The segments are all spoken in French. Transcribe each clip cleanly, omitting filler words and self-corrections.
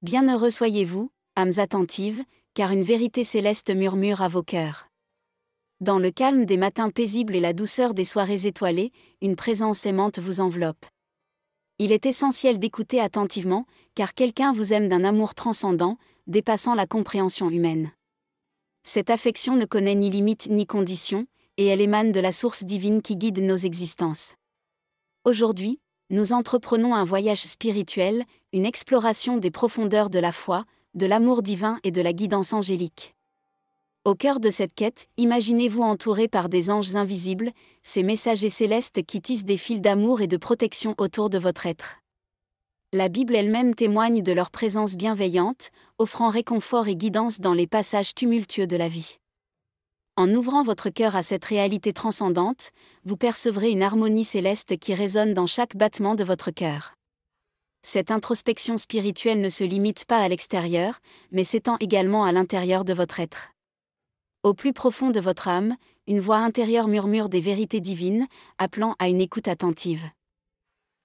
Bienheureux soyez-vous, âmes attentives, car une vérité céleste murmure à vos cœurs. Dans le calme des matins paisibles et la douceur des soirées étoilées, une présence aimante vous enveloppe. Il est essentiel d'écouter attentivement, car quelqu'un vous aime d'un amour transcendant, dépassant la compréhension humaine. Cette affection ne connaît ni limite ni condition, et elle émane de la source divine qui guide nos existences. Aujourd'hui, nous entreprenons un voyage spirituel, une exploration des profondeurs de la foi, de l'amour divin et de la guidance angélique. Au cœur de cette quête, imaginez-vous entouré par des anges invisibles, ces messagers célestes qui tissent des fils d'amour et de protection autour de votre être. La Bible elle-même témoigne de leur présence bienveillante, offrant réconfort et guidance dans les passages tumultueux de la vie. En ouvrant votre cœur à cette réalité transcendante, vous percevrez une harmonie céleste qui résonne dans chaque battement de votre cœur. Cette introspection spirituelle ne se limite pas à l'extérieur, mais s'étend également à l'intérieur de votre être. Au plus profond de votre âme, une voix intérieure murmure des vérités divines, appelant à une écoute attentive.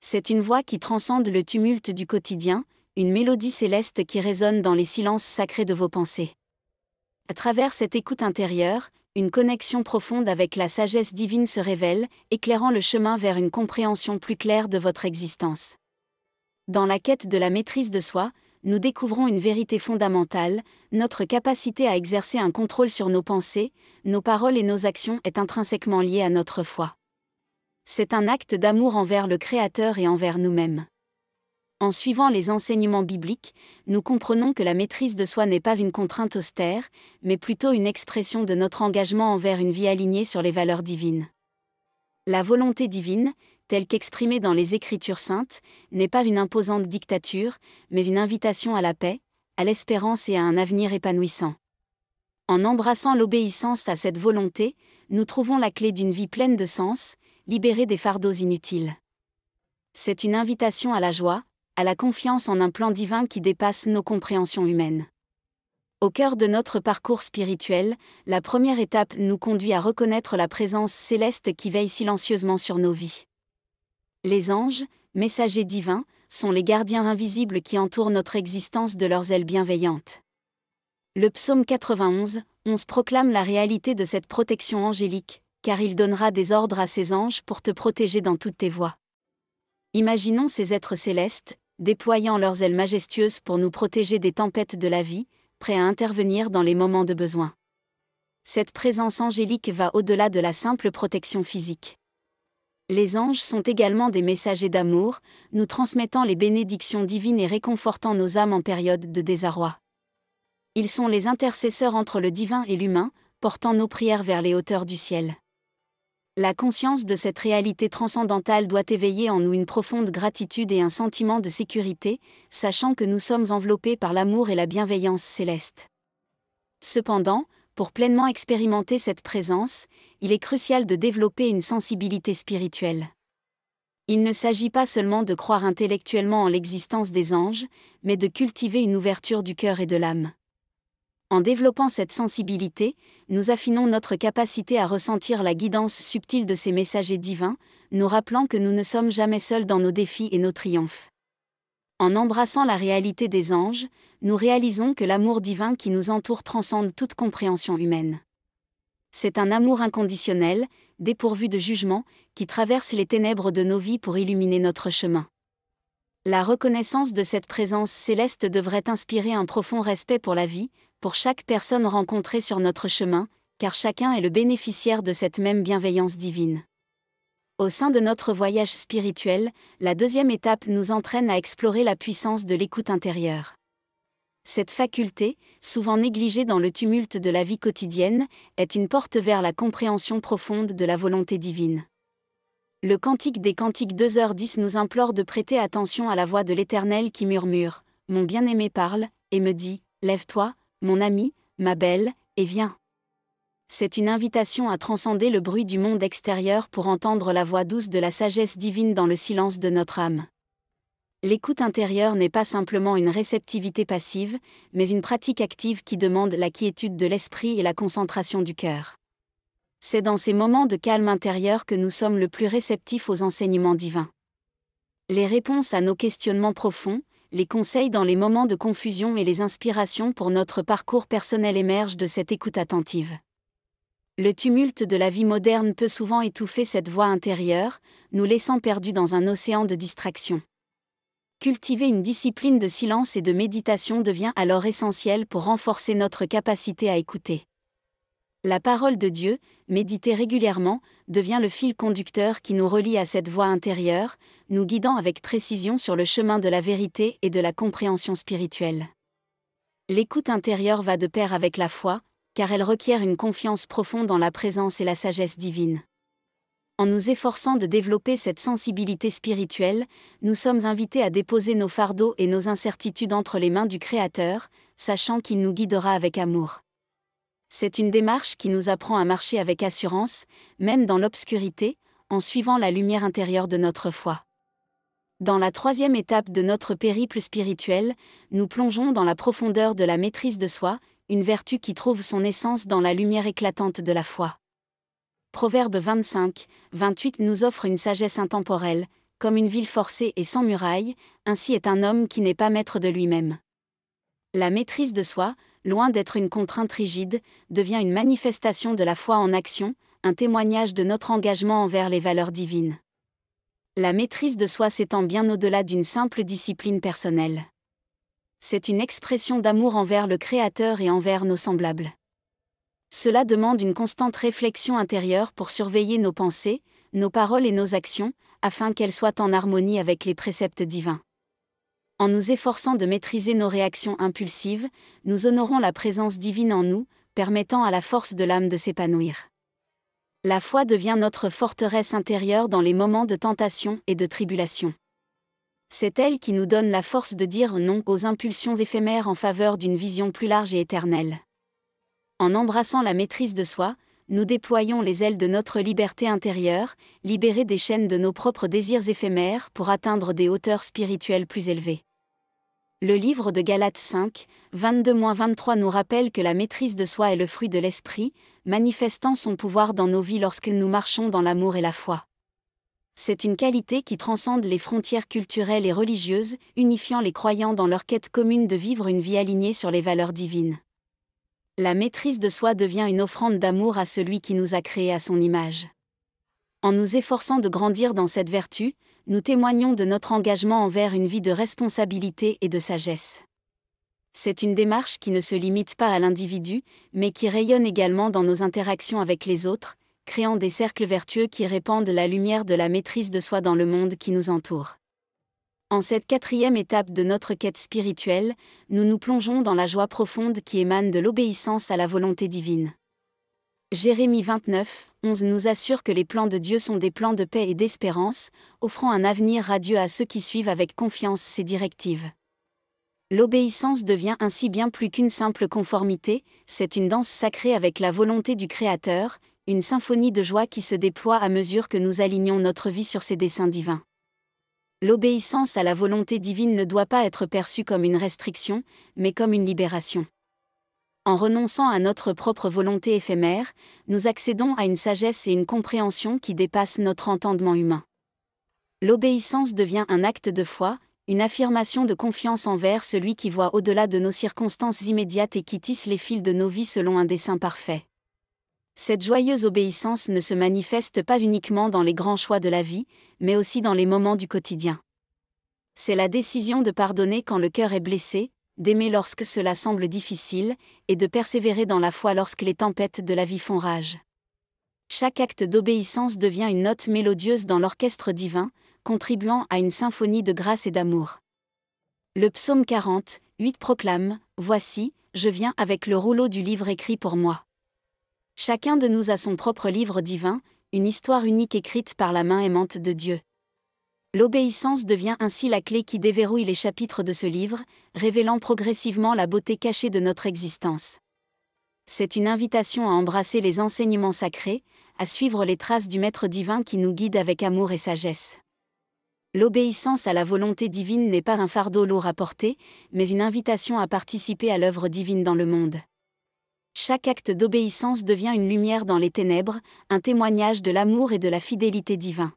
C'est une voix qui transcende le tumulte du quotidien, une mélodie céleste qui résonne dans les silences sacrés de vos pensées. À travers cette écoute intérieure, une connexion profonde avec la sagesse divine se révèle, éclairant le chemin vers une compréhension plus claire de votre existence. Dans la quête de la maîtrise de soi, nous découvrons une vérité fondamentale, notre capacité à exercer un contrôle sur nos pensées, nos paroles et nos actions est intrinsèquement liée à notre foi. C'est un acte d'amour envers le Créateur et envers nous-mêmes. En suivant les enseignements bibliques, nous comprenons que la maîtrise de soi n'est pas une contrainte austère, mais plutôt une expression de notre engagement envers une vie alignée sur les valeurs divines. La volonté divine, telle qu'exprimée dans les Écritures saintes, n'est pas une imposante dictature, mais une invitation à la paix, à l'espérance et à un avenir épanouissant. En embrassant l'obéissance à cette volonté, nous trouvons la clé d'une vie pleine de sens, libérée des fardeaux inutiles. C'est une invitation à la joie, à la confiance en un plan divin qui dépasse nos compréhensions humaines. Au cœur de notre parcours spirituel, la première étape nous conduit à reconnaître la présence céleste qui veille silencieusement sur nos vies. Les anges, messagers divins, sont les gardiens invisibles qui entourent notre existence de leurs ailes bienveillantes. Le psaume 91, 11 proclame la réalité de cette protection angélique, car il donnera des ordres à ses anges pour te protéger dans toutes tes voies. Imaginons ces êtres célestes, déployant leurs ailes majestueuses pour nous protéger des tempêtes de la vie, prêts à intervenir dans les moments de besoin. Cette présence angélique va au-delà de la simple protection physique. Les anges sont également des messagers d'amour, nous transmettant les bénédictions divines et réconfortant nos âmes en période de désarroi. Ils sont les intercesseurs entre le divin et l'humain, portant nos prières vers les hauteurs du ciel. La conscience de cette réalité transcendantale doit éveiller en nous une profonde gratitude et un sentiment de sécurité, sachant que nous sommes enveloppés par l'amour et la bienveillance céleste. Cependant, pour pleinement expérimenter cette présence, il est crucial de développer une sensibilité spirituelle. Il ne s'agit pas seulement de croire intellectuellement en l'existence des anges, mais de cultiver une ouverture du cœur et de l'âme. En développant cette sensibilité, nous affinons notre capacité à ressentir la guidance subtile de ces messagers divins, nous rappelant que nous ne sommes jamais seuls dans nos défis et nos triomphes. En embrassant la réalité des anges, nous réalisons que l'amour divin qui nous entoure transcende toute compréhension humaine. C'est un amour inconditionnel, dépourvu de jugement, qui traverse les ténèbres de nos vies pour illuminer notre chemin. La reconnaissance de cette présence céleste devrait inspirer un profond respect pour la vie, pour chaque personne rencontrée sur notre chemin, car chacun est le bénéficiaire de cette même bienveillance divine. Au sein de notre voyage spirituel, la deuxième étape nous entraîne à explorer la puissance de l'écoute intérieure. Cette faculté, souvent négligée dans le tumulte de la vie quotidienne, est une porte vers la compréhension profonde de la volonté divine. Le Cantique des Cantiques 2h10 nous implore de prêter attention à la voix de l'Éternel qui murmure « Mon bien-aimé parle, et me dit, lève-toi, mon ami, ma belle, et viens ». C'est une invitation à transcender le bruit du monde extérieur pour entendre la voix douce de la sagesse divine dans le silence de notre âme. L'écoute intérieure n'est pas simplement une réceptivité passive, mais une pratique active qui demande la quiétude de l'esprit et la concentration du cœur. C'est dans ces moments de calme intérieur que nous sommes le plus réceptifs aux enseignements divins. Les réponses à nos questionnements profonds, les conseils dans les moments de confusion et les inspirations pour notre parcours personnel émergent de cette écoute attentive. Le tumulte de la vie moderne peut souvent étouffer cette voix intérieure, nous laissant perdus dans un océan de distractions. Cultiver une discipline de silence et de méditation devient alors essentiel pour renforcer notre capacité à écouter. La parole de Dieu, méditée régulièrement, devient le fil conducteur qui nous relie à cette voix intérieure, nous guidant avec précision sur le chemin de la vérité et de la compréhension spirituelle. L'écoute intérieure va de pair avec la foi, car elle requiert une confiance profonde en la présence et la sagesse divine. En nous efforçant de développer cette sensibilité spirituelle, nous sommes invités à déposer nos fardeaux et nos incertitudes entre les mains du Créateur, sachant qu'il nous guidera avec amour. C'est une démarche qui nous apprend à marcher avec assurance, même dans l'obscurité, en suivant la lumière intérieure de notre foi. Dans la troisième étape de notre périple spirituel, nous plongeons dans la profondeur de la maîtrise de soi, une vertu qui trouve son essence dans la lumière éclatante de la foi. Proverbe 25, 28 nous offre une sagesse intemporelle, comme une ville forcée et sans murailles, ainsi est un homme qui n'est pas maître de lui-même. La maîtrise de soi, loin d'être une contrainte rigide, devient une manifestation de la foi en action, un témoignage de notre engagement envers les valeurs divines. La maîtrise de soi s'étend bien au-delà d'une simple discipline personnelle. C'est une expression d'amour envers le Créateur et envers nos semblables. Cela demande une constante réflexion intérieure pour surveiller nos pensées, nos paroles et nos actions, afin qu'elles soient en harmonie avec les préceptes divins. En nous efforçant de maîtriser nos réactions impulsives, nous honorons la présence divine en nous, permettant à la force de l'âme de s'épanouir. La foi devient notre forteresse intérieure dans les moments de tentation et de tribulation. C'est elle qui nous donne la force de dire non aux impulsions éphémères en faveur d'une vision plus large et éternelle. En embrassant la maîtrise de soi, nous déployons les ailes de notre liberté intérieure, libérés des chaînes de nos propres désirs éphémères pour atteindre des hauteurs spirituelles plus élevées. Le livre de Galates 5, 22-23 nous rappelle que la maîtrise de soi est le fruit de l'esprit, manifestant son pouvoir dans nos vies lorsque nous marchons dans l'amour et la foi. C'est une qualité qui transcende les frontières culturelles et religieuses, unifiant les croyants dans leur quête commune de vivre une vie alignée sur les valeurs divines. La maîtrise de soi devient une offrande d'amour à celui qui nous a créés à son image. En nous efforçant de grandir dans cette vertu, nous témoignons de notre engagement envers une vie de responsabilité et de sagesse. C'est une démarche qui ne se limite pas à l'individu, mais qui rayonne également dans nos interactions avec les autres, créant des cercles vertueux qui répandent la lumière de la maîtrise de soi dans le monde qui nous entoure. En cette quatrième étape de notre quête spirituelle, nous nous plongeons dans la joie profonde qui émane de l'obéissance à la volonté divine. Jérémie 29, 11 nous assure que les plans de Dieu sont des plans de paix et d'espérance, offrant un avenir radieux à ceux qui suivent avec confiance ses directives. L'obéissance devient ainsi bien plus qu'une simple conformité, c'est une danse sacrée avec la volonté du Créateur, une symphonie de joie qui se déploie à mesure que nous alignons notre vie sur ses desseins divins. L'obéissance à la volonté divine ne doit pas être perçue comme une restriction, mais comme une libération. En renonçant à notre propre volonté éphémère, nous accédons à une sagesse et une compréhension qui dépassent notre entendement humain. L'obéissance devient un acte de foi, une affirmation de confiance envers celui qui voit au-delà de nos circonstances immédiates et qui tisse les fils de nos vies selon un dessein parfait. Cette joyeuse obéissance ne se manifeste pas uniquement dans les grands choix de la vie, mais aussi dans les moments du quotidien. C'est la décision de pardonner quand le cœur est blessé, d'aimer lorsque cela semble difficile, et de persévérer dans la foi lorsque les tempêtes de la vie font rage. Chaque acte d'obéissance devient une note mélodieuse dans l'orchestre divin, contribuant à une symphonie de grâce et d'amour. Le psaume 40, 8 proclame « Voici, je viens avec le rouleau du livre écrit pour moi ». Chacun de nous a son propre livre divin, une histoire unique écrite par la main aimante de Dieu. L'obéissance devient ainsi la clé qui déverrouille les chapitres de ce livre, révélant progressivement la beauté cachée de notre existence. C'est une invitation à embrasser les enseignements sacrés, à suivre les traces du Maître divin qui nous guide avec amour et sagesse. L'obéissance à la volonté divine n'est pas un fardeau lourd à porter, mais une invitation à participer à l'œuvre divine dans le monde. Chaque acte d'obéissance devient une lumière dans les ténèbres, un témoignage de l'amour et de la fidélité divin.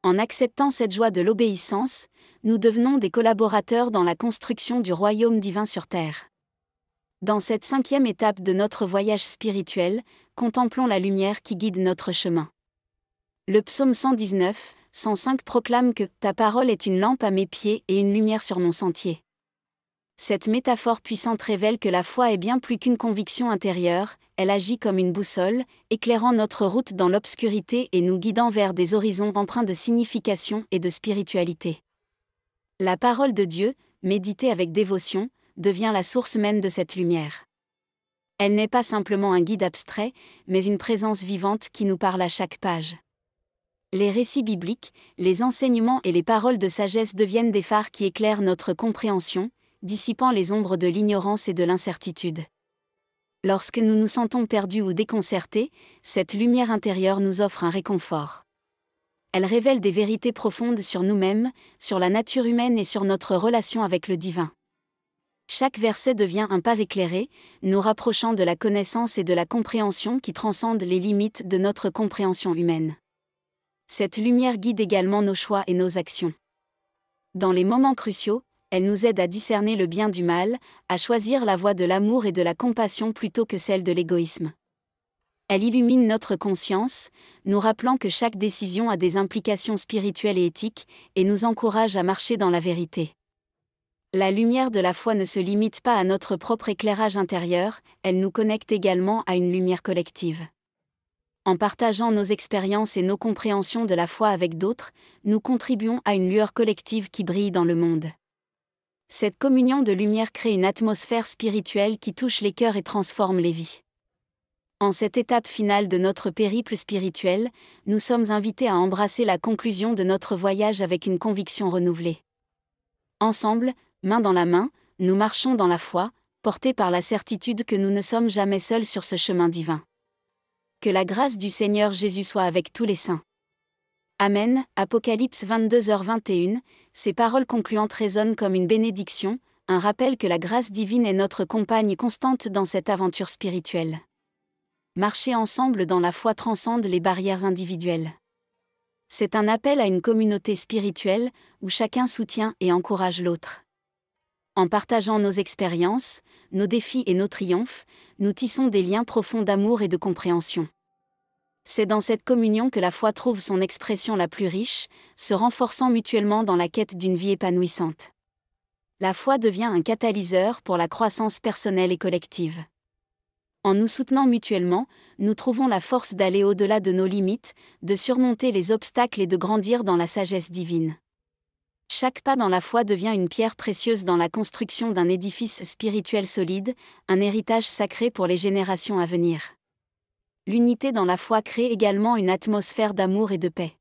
En acceptant cette joie de l'obéissance, nous devenons des collaborateurs dans la construction du royaume divin sur terre. Dans cette 5e étape de notre voyage spirituel, contemplons la lumière qui guide notre chemin. Le psaume 119, 105 proclame que « Ta parole est une lampe à mes pieds et une lumière sur mon sentier ». Cette métaphore puissante révèle que la foi est bien plus qu'une conviction intérieure, elle agit comme une boussole, éclairant notre route dans l'obscurité et nous guidant vers des horizons empreints de signification et de spiritualité. La parole de Dieu, méditée avec dévotion, devient la source même de cette lumière. Elle n'est pas simplement un guide abstrait, mais une présence vivante qui nous parle à chaque page. Les récits bibliques, les enseignements et les paroles de sagesse deviennent des phares qui éclairent notre compréhension, dissipant les ombres de l'ignorance et de l'incertitude. Lorsque nous nous sentons perdus ou déconcertés, cette lumière intérieure nous offre un réconfort. Elle révèle des vérités profondes sur nous-mêmes, sur la nature humaine et sur notre relation avec le divin. Chaque verset devient un pas éclairé, nous rapprochant de la connaissance et de la compréhension qui transcendent les limites de notre compréhension humaine. Cette lumière guide également nos choix et nos actions. Dans les moments cruciaux, elle nous aide à discerner le bien du mal, à choisir la voie de l'amour et de la compassion plutôt que celle de l'égoïsme. Elle illumine notre conscience, nous rappelant que chaque décision a des implications spirituelles et éthiques, et nous encourage à marcher dans la vérité. La lumière de la foi ne se limite pas à notre propre éclairage intérieur, elle nous connecte également à une lumière collective. En partageant nos expériences et nos compréhensions de la foi avec d'autres, nous contribuons à une lueur collective qui brille dans le monde. Cette communion de lumière crée une atmosphère spirituelle qui touche les cœurs et transforme les vies. En cette étape finale de notre périple spirituel, nous sommes invités à embrasser la conclusion de notre voyage avec une conviction renouvelée. Ensemble, main dans la main, nous marchons dans la foi, portés par la certitude que nous ne sommes jamais seuls sur ce chemin divin. Que la grâce du Seigneur Jésus soit avec tous les saints. Amen. Apocalypse 22h21, ces paroles concluantes résonnent comme une bénédiction, un rappel que la grâce divine est notre compagne constante dans cette aventure spirituelle. Marcher ensemble dans la foi transcende les barrières individuelles. C'est un appel à une communauté spirituelle, où chacun soutient et encourage l'autre. En partageant nos expériences, nos défis et nos triomphes, nous tissons des liens profonds d'amour et de compréhension. C'est dans cette communion que la foi trouve son expression la plus riche, se renforçant mutuellement dans la quête d'une vie épanouissante. La foi devient un catalyseur pour la croissance personnelle et collective. En nous soutenant mutuellement, nous trouvons la force d'aller au-delà de nos limites, de surmonter les obstacles et de grandir dans la sagesse divine. Chaque pas dans la foi devient une pierre précieuse dans la construction d'un édifice spirituel solide, un héritage sacré pour les générations à venir. L'unité dans la foi crée également une atmosphère d'amour et de paix.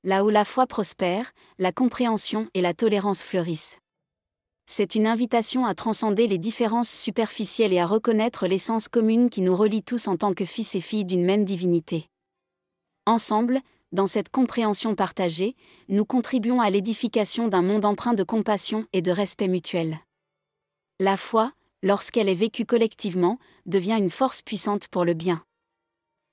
Là où la foi prospère, la compréhension et la tolérance fleurissent. C'est une invitation à transcender les différences superficielles et à reconnaître l'essence commune qui nous relie tous en tant que fils et filles d'une même divinité. Ensemble, dans cette compréhension partagée, nous contribuons à l'édification d'un monde empreint de compassion et de respect mutuel. La foi, lorsqu'elle est vécue collectivement, devient une force puissante pour le bien.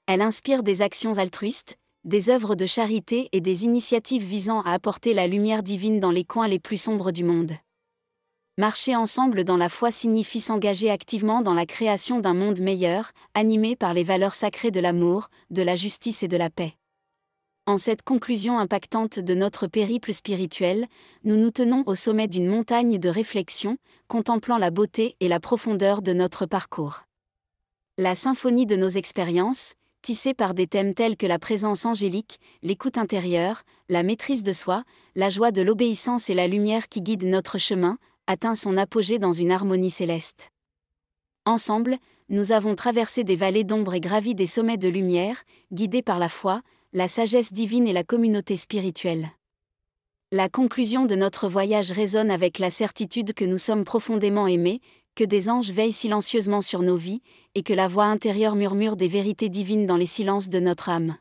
Elle inspire des actions altruistes, des œuvres de charité et des initiatives visant à apporter la lumière divine dans les coins les plus sombres du monde. Marcher ensemble dans la foi signifie s'engager activement dans la création d'un monde meilleur, animé par les valeurs sacrées de l'amour, de la justice et de la paix. En cette conclusion impactante de notre périple spirituel, nous nous tenons au sommet d'une montagne de réflexion, contemplant la beauté et la profondeur de notre parcours. La symphonie de nos expériences, tissée par des thèmes tels que la présence angélique, l'écoute intérieure, la maîtrise de soi, la joie de l'obéissance et la lumière qui guide notre chemin, atteint son apogée dans une harmonie céleste. Ensemble, nous avons traversé des vallées d'ombre et gravi des sommets de lumière, guidés par la foi, la sagesse divine et la communauté spirituelle. La conclusion de notre voyage résonne avec la certitude que nous sommes profondément aimés, que des anges veillent silencieusement sur nos vies, et que la voix intérieure murmure des vérités divines dans les silences de notre âme.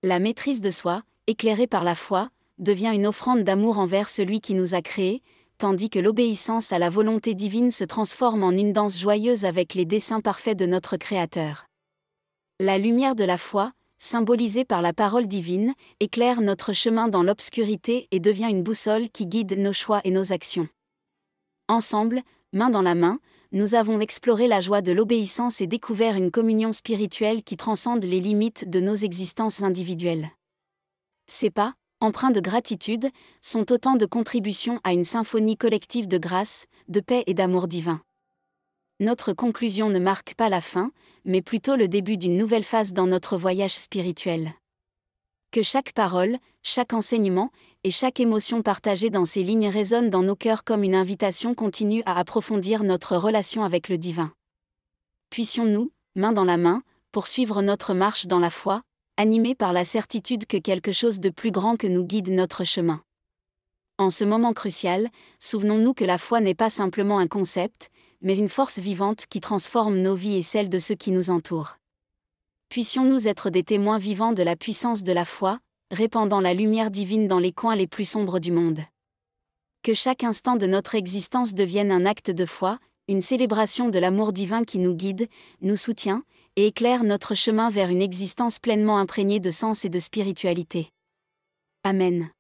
La maîtrise de soi, éclairée par la foi, devient une offrande d'amour envers celui qui nous a créés, tandis que l'obéissance à la volonté divine se transforme en une danse joyeuse avec les desseins parfaits de notre Créateur. La lumière de la foi, symbolisée par la parole divine, éclaire notre chemin dans l'obscurité et devient une boussole qui guide nos choix et nos actions. Ensemble, main dans la main, nous avons exploré la joie de l'obéissance et découvert une communion spirituelle qui transcende les limites de nos existences individuelles. Ces pas, empreints de gratitude, sont autant de contributions à une symphonie collective de grâce, de paix et d'amour divin. Notre conclusion ne marque pas la fin, mais plutôt le début d'une nouvelle phase dans notre voyage spirituel. Que chaque parole, chaque enseignement et chaque émotion partagée dans ces lignes résonne dans nos cœurs comme une invitation continue à approfondir notre relation avec le divin. Puissions-nous, main dans la main, poursuivre notre marche dans la foi, animés par la certitude que quelque chose de plus grand que nous guide notre chemin. En ce moment crucial, souvenons-nous que la foi n'est pas simplement un concept, mais une force vivante qui transforme nos vies et celles de ceux qui nous entourent. Puissions-nous être des témoins vivants de la puissance de la foi, répandant la lumière divine dans les coins les plus sombres du monde. Que chaque instant de notre existence devienne un acte de foi, une célébration de l'amour divin qui nous guide, nous soutient, et éclaire notre chemin vers une existence pleinement imprégnée de sens et de spiritualité. Amen.